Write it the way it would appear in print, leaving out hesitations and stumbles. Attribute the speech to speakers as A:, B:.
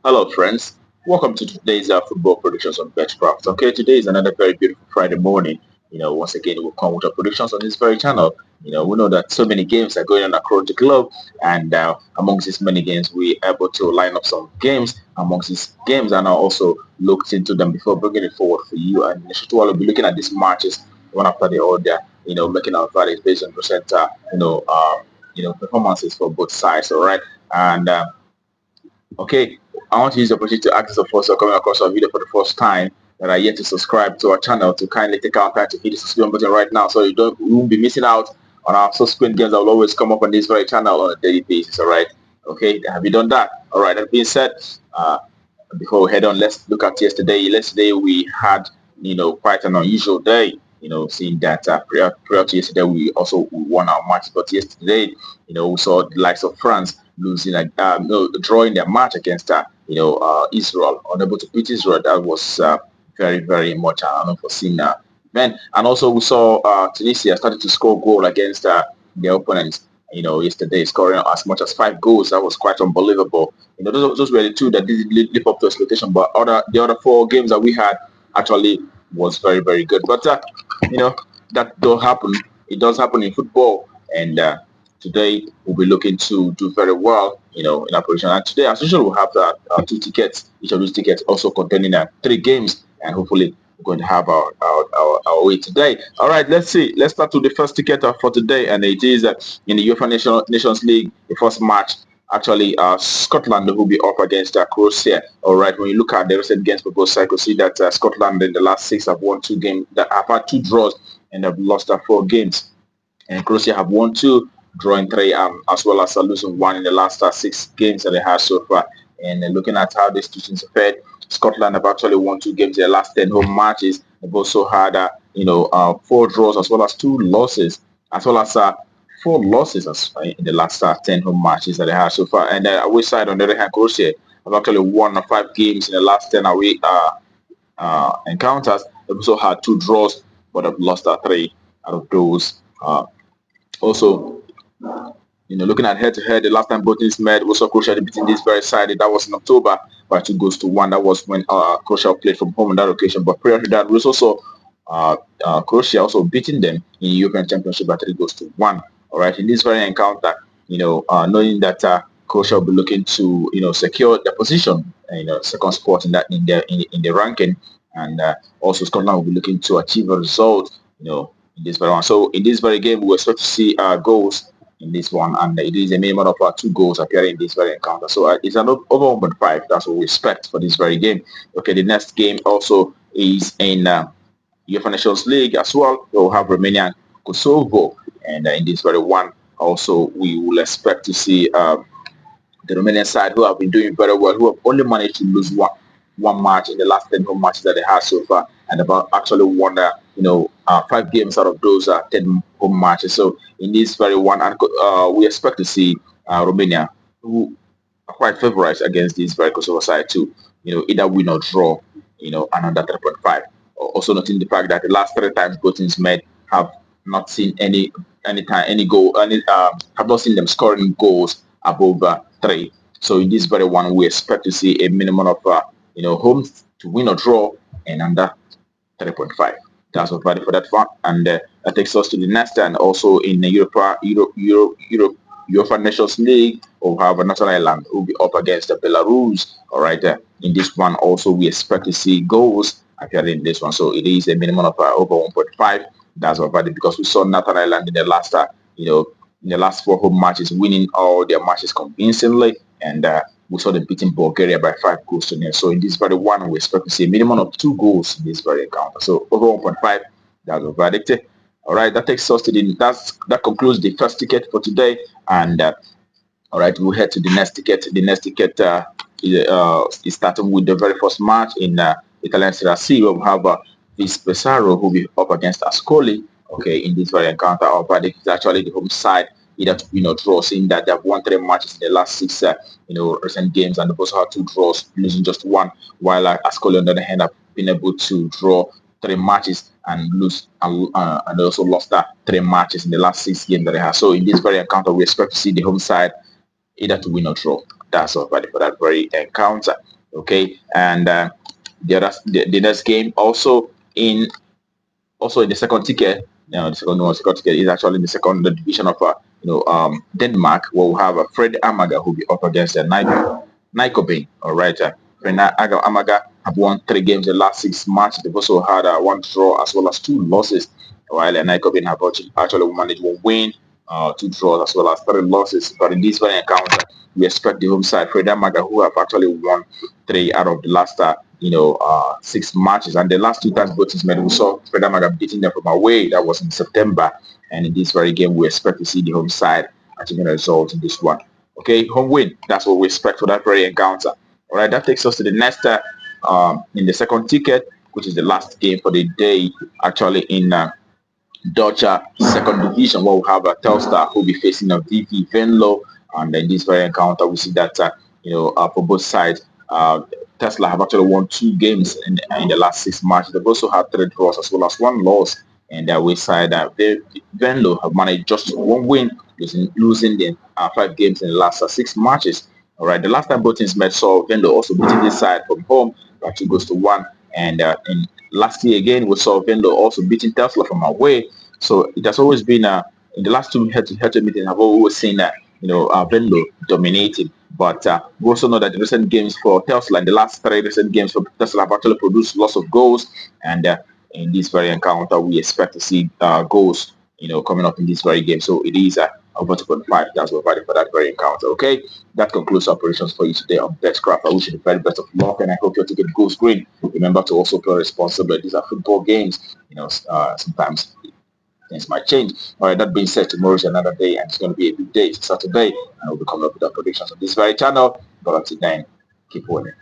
A: Hello, friends. Welcome to today's football predictions on Betcraft. Okay, today is another very beautiful Friday morning. Once again, we'll come with our predictions on this very channel. We know that so many games are going on across the globe, and amongst these many games, we're able to line up some games amongst these games, and I also looked into them before bringing it forward for you. And we'll be looking at these matches one after the other. Making our verdicts based on percent, performances for both sides. All right, and. Okay, I want to use the opportunity to ask those of us who are coming across our video for the first time that are yet to subscribe to our channel to kindly take our time to hit the subscribe button right now so you won't be missing out on our subsequent games that will always come up on this very channel on a daily basis. All right. Okay, have you done that? All right. That being said, uh, before we head on, let's look at yesterday. Yesterday we had, quite an unusual day. Seeing that prior to yesterday we won our match, but yesterday, we saw the likes of France losing, no, drawing their match against, Israel, unable to beat Israel. That was very, very much an unforeseen event. And also we saw Tunisia started to score goal against their opponents. Yesterday scoring as much as 5 goals. That was quite unbelievable. Those were the two that didn't live up to expectation. But the other 4 games that we had actually was very, very good. But that does happen. It does happen in football, and today we'll be looking to do very well, in our position. And today, as usual, we'll have 2 tickets. Each of these tickets also containing 3 games, and hopefully we're going to have our way today. All right, let's see. Let's start with the first ticket for today, and it is in the UEFA Nations League, the first match. Actually, Scotland will be up against Croatia. All right, when you look at the recent games for both sides, you see that Scotland in the last 6 have won 2 games, that have had 2 draws, and have lost 4 games. And Croatia have won 2, drawing 3, as well as losing 1 in the last 6 games that they have so far. And looking at how these two teams have fared, Scotland have actually won 2 games in their last 10 home matches. They've also had, 4 draws as well as 2 losses, as well as 4 losses in the last 10 home matches that they have so far. And away side, on the other hand, Croatia have actually won 5 games in the last 10 away encounters. They've also had 2 draws, but have lost 3 out of those. Also, looking at head-to-head, the last time both teams met, we saw Croatia beating this very side. That was in October by 2 goals to 1. That was when Croatia played from home on that occasion. But prior to that, we also saw Croatia also beating them in the European Championship by 3 goals to 1. All right, in this very encounter, knowing that Croatia will be looking to secure their position, second spot in the ranking, and also Scotland will be looking to achieve a result, in this very one. So in this very game, we expect to see goals in this one, and it is a minimum of 2 goals appearing in this very encounter. So it's an over 1.5. That's what we expect for this very game. Okay, the next game also is in UEFA Nations League as well. We'll have Romania and Kosovo, and in this very one, also we will expect to see the Romanian side, who have been doing very well, who have only managed to lose one match in the last 10 home matches that they have so far, and about actually won 5 games out of those 10 home matches. So in this very one, and we expect to see Romania, who are quite favourites against this very Kosovo side too, either win or draw, another 3.5. Also noting the fact that the last 3 times both teams met have not seen any goal, have not seen them scoring goals above 3. So in this very one, we expect to see a minimum of home to win or draw and under 3.5. That's what value for that one, and that takes us to the next. And also in the UEFA Nations League, we'll have Northern Ireland who will be up against Belarus. All right, in this one also we expect to see goals appearing in this one. So it is a minimum of over 1.5. That's what value, because we saw Northern Ireland in the last in the last 4 home matches, winning all their matches convincingly, and we saw them beating Bulgaria by 5 goals to 0. So in this very one, we expect to see a minimum of 2 goals in this very encounter. So over 1.5, that's a verdict. All right, that takes us to that concludes the first ticket for today, and all right, we'll head to the next ticket. The next ticket is starting with the very first match in Italian Serie C, where we have this Pesaro who will be up against Ascoli. Okay, in this very encounter, our verdict is actually the home side, either to win or draw, seeing that they have won 3 matches in the last 6 recent games, and they've also had 2 draws, losing just 1, while Ascoli on the other hand have been able to draw 3 matches and lose, and they also lost 3 matches in the last 6 games that they have. So in this very encounter, we expect to see the home side either to win or draw. That's all valid for that very encounter. Okay, and the next game also in the second ticket. The second ticket is actually in the second division of Denmark, where we have Fred Amaga who will be up against Nykøbing. All right, Fred Amaga have won 3 games in the last 6 matches. They've also had 1 draw as well as 2 losses, while Nykøbing have actually managed 1 win, 2 draws as well as 3 losses. But in this very encounter, we expect the home side, Fred Amaga, who have actually won 3 out of the last 6 matches, and the last 2 times both teams met, we saw Fred Amaga beating them from away. That was in September, and in this very game, we expect to see the home side achieving a result in this one. Okay, home win. That's what we expect for that very encounter. All right, that takes us to the next in the second ticket, which is the last game for the day, actually in Dutch second division, where we have Telstar who will be facing a VV Venlo, and in this very encounter, we see that for both sides, Tesla have actually won 2 games in the last 6 matches. They've also had 3 draws as well as 1 loss, and their way side, Venlo have managed just 1 win, losing the 5 games in the last 6 matches. All right, the last time both teams met saw Venlo also beating this side from home by 2-1, and in last year again we saw Venlo also beating Tesla from away. So it has always been in the last 2 head-to-head meetings, I've always seen Venlo dominating. But we also know that the recent games for Tesla, in the last 3 recent games for Tesla, have actually produced lots of goals, and in this very encounter, we expect to see goals, coming up in this very game. So it is over 2.5. That's what value for that very encounter. Okay, that concludes operations for you today on BetCraft. I wish you the very best of luck, and I hope your ticket goes green. Remember to also play responsibly. These are football games. Sometimes things might change. All right, that being said, tomorrow is another day, and it's going to be a big day. It's Saturday, and we'll be coming up with our predictions on this very channel. But until then, keep winning.